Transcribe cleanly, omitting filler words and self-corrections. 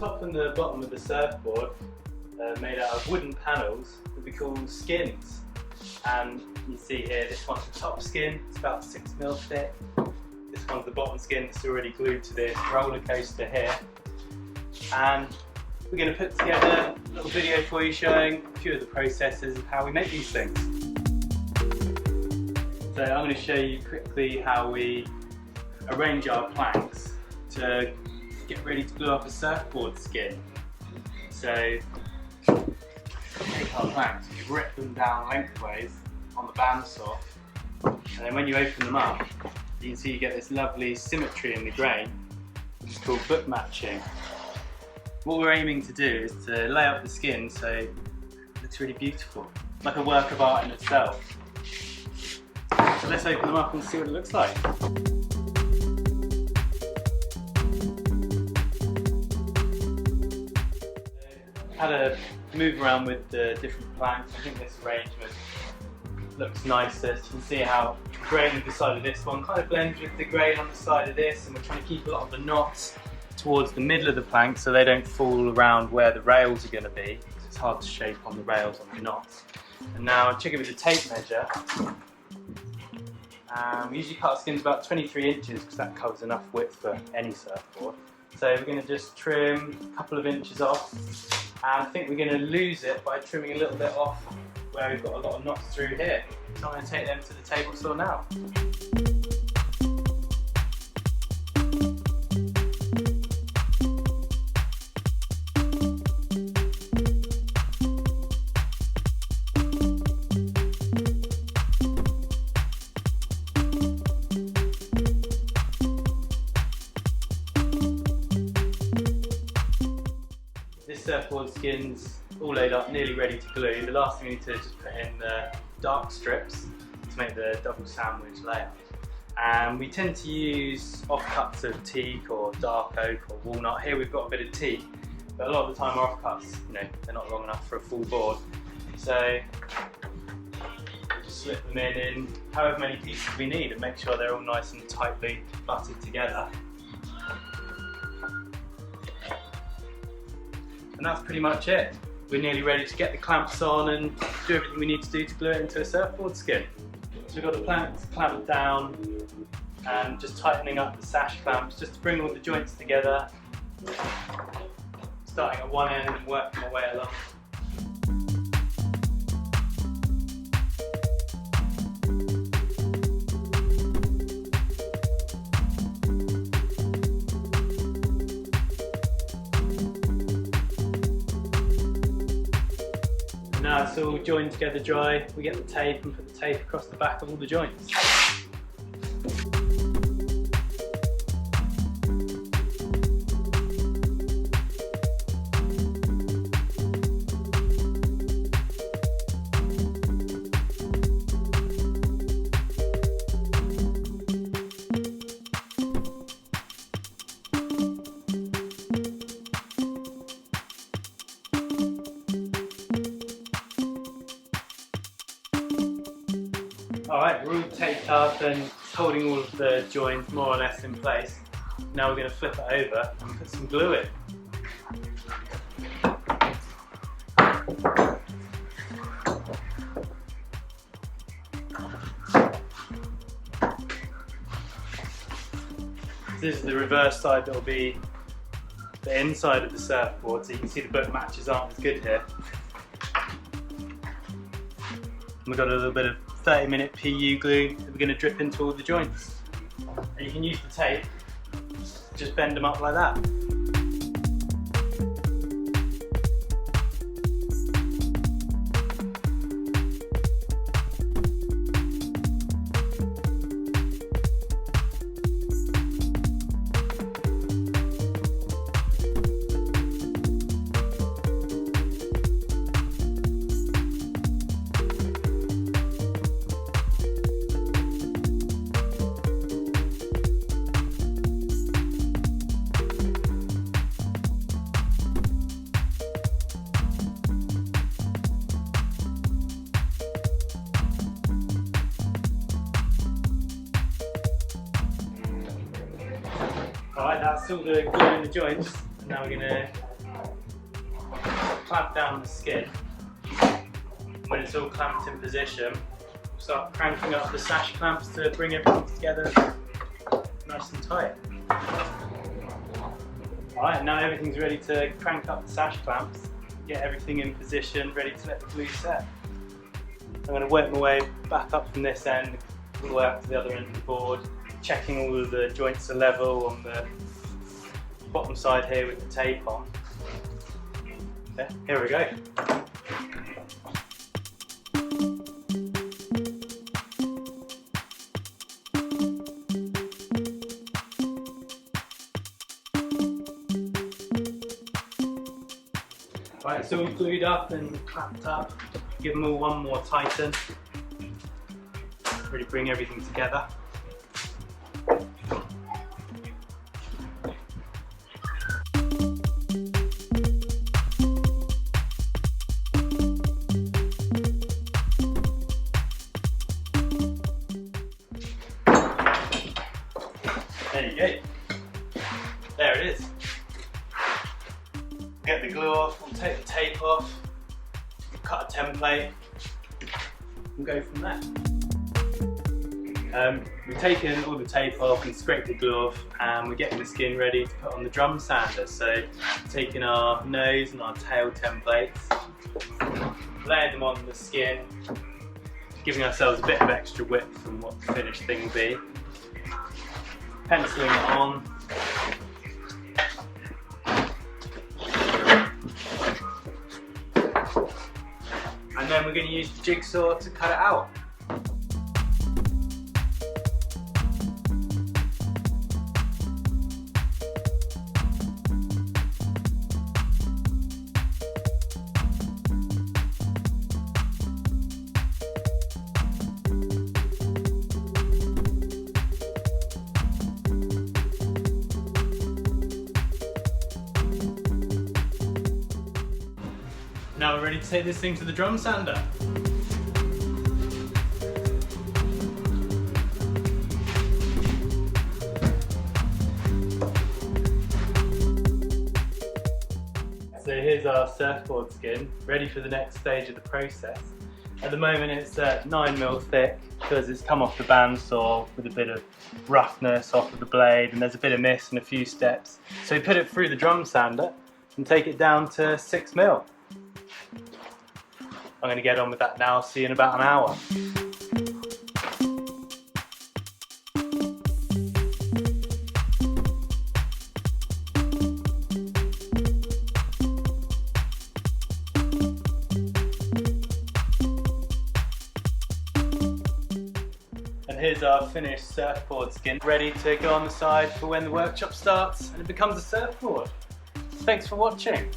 top and the bottom of the surfboard are made out of wooden panels that we call skins. And you see here, this one's the top skin, it's about 6mm thick. This one's the bottom skin that's already glued to this roller coaster here. And we're going to put together a little video for you showing a few of the processes of how we make these things. So I'm going to show you quickly how we arrange our planks to get ready to glue up a surfboard skin. So take our planks, we rip them down lengthways on the bandsaw, and then when you open them up, you can see you get this lovely symmetry in the grain, which is called book matching. What we're aiming to do is to lay up the skin so it looks really beautiful, like a work of art in itself. So let's open them up and see what it looks like. Had a move around with the different planks. I think this arrangement looks nicest. You can see how the grain on the side of this one kind of blends with the grain on the side of this, and we're trying to keep a lot of the knots towards the middle of the plank so they don't fall around where the rails are going to be, because it's hard to shape on the rails on the knots. And now check it with the tape measure. We usually cut our skins about 23 inches because that covers enough width for any surfboard. So we're going to just trim a couple of inches off, and I think we're going to lose it by trimming a little bit off where we've got a lot of knots through here. So I'm going to take them to the table saw now. This surfboard skin's all laid up, nearly ready to glue. The last thing we need to do is just put in the dark strips to make the double sandwich layout. And we tend to use offcuts of teak or dark oak or walnut. Here we've got a bit of teak, but a lot of the time our offcuts, they're not long enough for a full board. So just slip them in however many pieces we need and make sure they're all nice and tightly butted together. And that's pretty much it. We're nearly ready to get the clamps on and do everything we need to do to glue it into a surfboard skin. So we've got the planks clamped down and just tightening up the sash clamps just to bring all the joints together, starting at one end and working my way along. Now it's all joined together dry, we get the tape and put the tape across the back of all the joints. Alright, we're all taped up and holding all of the joints more or less in place. Now we're going to flip it over and put some glue in. This is the reverse side that will be the inside of the surfboard, so you can see the book matches aren't as good here. And we've got a little bit of 30-minute PU glue that we're going to drip into all the joints. And you can use the tape, just bend them up like that. Alright, that's all the glue in the joints. Now we're going to clamp down the skin. When it's all clamped in position, we'll start cranking up the sash clamps to bring everything together nice and tight. Alright, now everything's ready to crank up the sash clamps, get everything in position, ready to let the glue set. I'm going to work my way back up from this end, all the way up to the other end of the board, checking all of the joints are level on the bottom side here with the tape on. Okay, here we go. Right, so we've glued up and clamped up, give them all one more tighten, really bring everything together. There you go, there it is. Get the glue off, we'll take the tape off, cut a template and go from there. We've taken all the tape off and scraped the glue off, and we're getting the skin ready to put on the drum sander. So taking our nose and our tail templates, laying them on the skin, giving ourselves a bit of extra width from what the finished thing will be, penciling it on. And then we're going to use the jigsaw to cut it out. Now we're ready to take this thing to the drum sander. So here's our surfboard skin, ready for the next stage of the process. At the moment it's 9mm thick because it's come off the bandsaw with a bit of roughness off of the blade, and there's a bit of mist and a few steps. So we put it through the drum sander and take it down to 6mm. I'm going to get on with that now, see you in about an hour. And here's our finished surfboard skin, ready to go on the side for when the workshop starts and it becomes a surfboard. Thanks for watching.